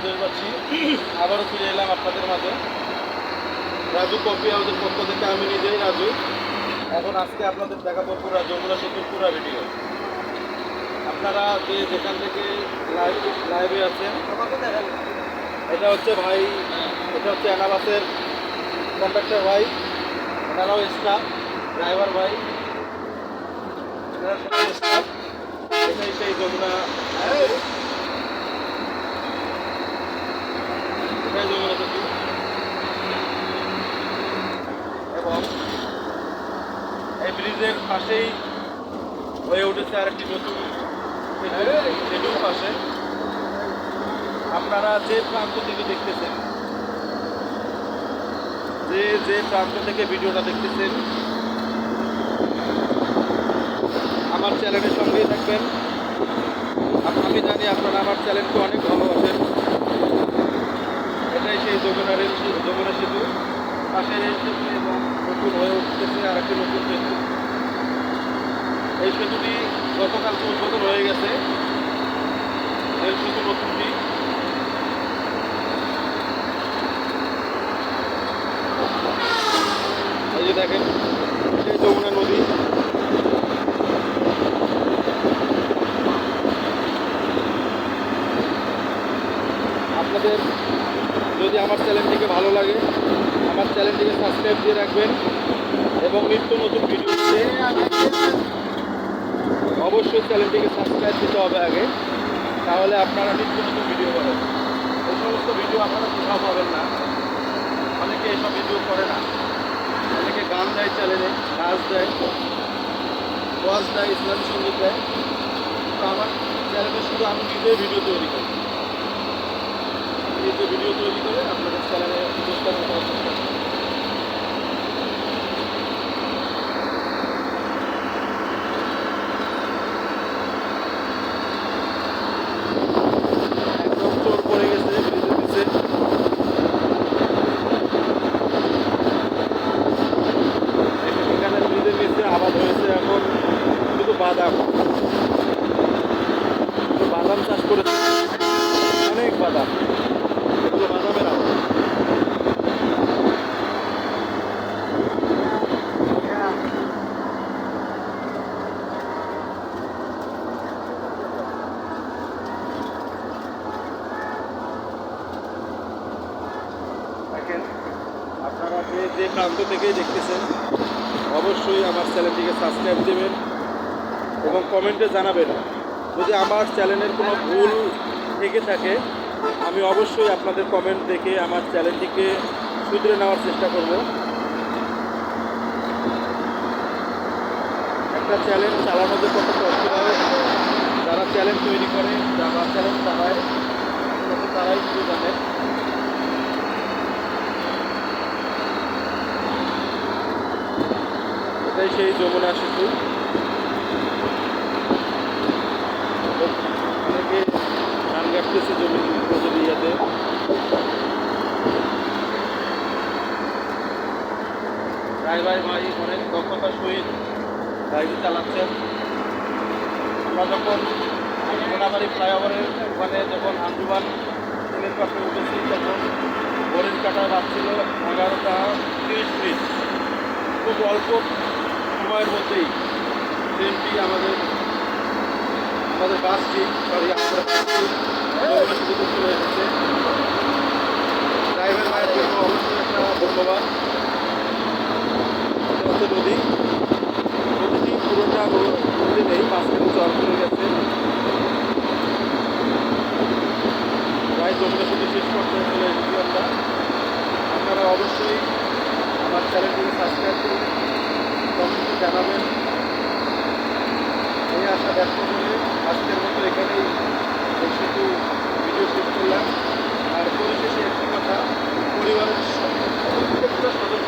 দেশবাসী, আবারও ফিরে এলাম আপনাদের মাঝে। রাজু কফি হাউসের পক্ষ থেকে আমি নিজেই রাজু। এখন আজকে আপনাদের দেখাবো পুরা যমুনা সেতুর পুরা ভিডিও। আপনারা যে যেখান থেকে লাইভে আছেন, এটা হচ্ছে ভাই, এটা হচ্ছে এনাবাসের কন্ট্রাক্টর ভাই, এনারাও স্টাফ, ড্রাইভার ভাই, এনারা সবাই স্টাফ। এটাই সেই যমুনা, এটাই যমুনা সেতু। এবং এই ব্রিজের পাশেই হয়ে উঠেছে আরেকটি নতুন সেতুর পাশে। আপনারা যে প্রান্ত থেকে দেখতেছেন, যে প্রান্ত থেকে ভিডিওটা দেখতেছেন, আমার চ্যানেলের সঙ্গেই থাকবেন। আমি জানি আপনারা আমার চ্যানেলকে অনেক ভালোবাসেন। এটাই সেই যমুনা সেতু, পাশে রেল সেতু এবং নতুন হয়ে উঠতেছে আর একটি নতুন সেতু। এই সেতুটি গতকালকে উদ্বোধন হয়ে গেছে, রেল সেতু নতুনটি। এই যে দেখেন, সেই যমুনা নদী। আপনাদের যদি আমার চ্যানেলটিকে ভালো লাগে, আমার চ্যানেলটিকে সাবস্ক্রাইব দিয়ে রাখবেন এবং নিত্য নতুন ভিডিও পেতে অবশ্যই চ্যানেলটিকে সাবস্ক্রাইব দিতে হবে আগে, তাহলে আপনারা নিত্য নতুন ভিডিও পাবেন। এই সমস্ত ভিডিও আপনারা কোথাও পাবেন না। অনেকে এইসব ভিডিও করে না, অনেকে গান দেয় চ্যানেলে, নাচ দেয়, ওয়াজ দেয়, ইসলামী সঙ্গীত দেয়। তো আমার চ্যানেলে শুধু আমি নিজেই ভিডিও তৈরি করি, নিজে ভিডিও তৈরি করে আপনাদের চ্যানেলে উপস্থাপন করার চেষ্টা করি। একদম চোর পড়ে গেছে ব্রিজের নিচে। এখানে ব্রিজের নিচে আবাদ হয়েছে এখন শুধু বাদাম, বাদাম চাষ করেছে, অনেক বাদাম। এগুলো বাদামের আবাদ। দেখেন, আপনারা যে প্রান্ত থেকেই দেখতেছেন, অবশ্যই আমার চ্যানেলটিকে সাবস্ক্রাইব দেবেন এবং কমেন্টে জানাবেন। যদি আমার চ্যানেলের কোনো ভুল থেকে থাকে, আমি অবশ্যই আপনাদের কমেন্ট দেখে আমার চ্যানেলটিকে শুধরে নেওয়ার চেষ্টা করব। একটা চ্যানেল চালানো যে কত কষ্ট হয়, যারা চ্যানেল তৈরি করে, যারা চ্যানেল চালায়, তারাই শুধু জানে। এটাই সেই যমুনা সেতু। অনেকে ধান কাটতেছে জমি ইয়াতে। ড্রাইভার ভাই অনেক দক্ষতার সহিত গাড়ি চালাচ্ছেন। আমরা যখন মোনাবাড়ি ফ্লাইওভারের ওখানে যখন আঞ্জুমান ট্রেনের পাশে উঠেছি, তখন ঘড়ির কাটা বাজছিল 11টা 30 মিনিট। খুব অল্প সময়ের মধ্যেই ট্রেনটি আমাদের বাসটি যমুনা সেতুতে চলে এসেছে। ড্রাইভার ভাইয়ের জন্য অবশ্যই একটা ধন্যবাদ। এটা হচ্ছে নদী, নদীটি পুরোটা নদী নেই, মাঝখানে চর করে গেছে। প্রায় যমুনা সেতু শেষ পর্যায়ে চলে এসেছি আমরা। আপনারা অবশ্যই আমার চ্যানেলটিকে সাবস্ক্রাইব করুন, কমেন্টে জানাবেন। এই আশা ব্যক্ত করে আজকের মতো এখানেই এই সেতু ভিডিও শেষ করলাম। আর পরিশেষে একটি কথা, পরিবারের প্রত্যেকটা সদস্য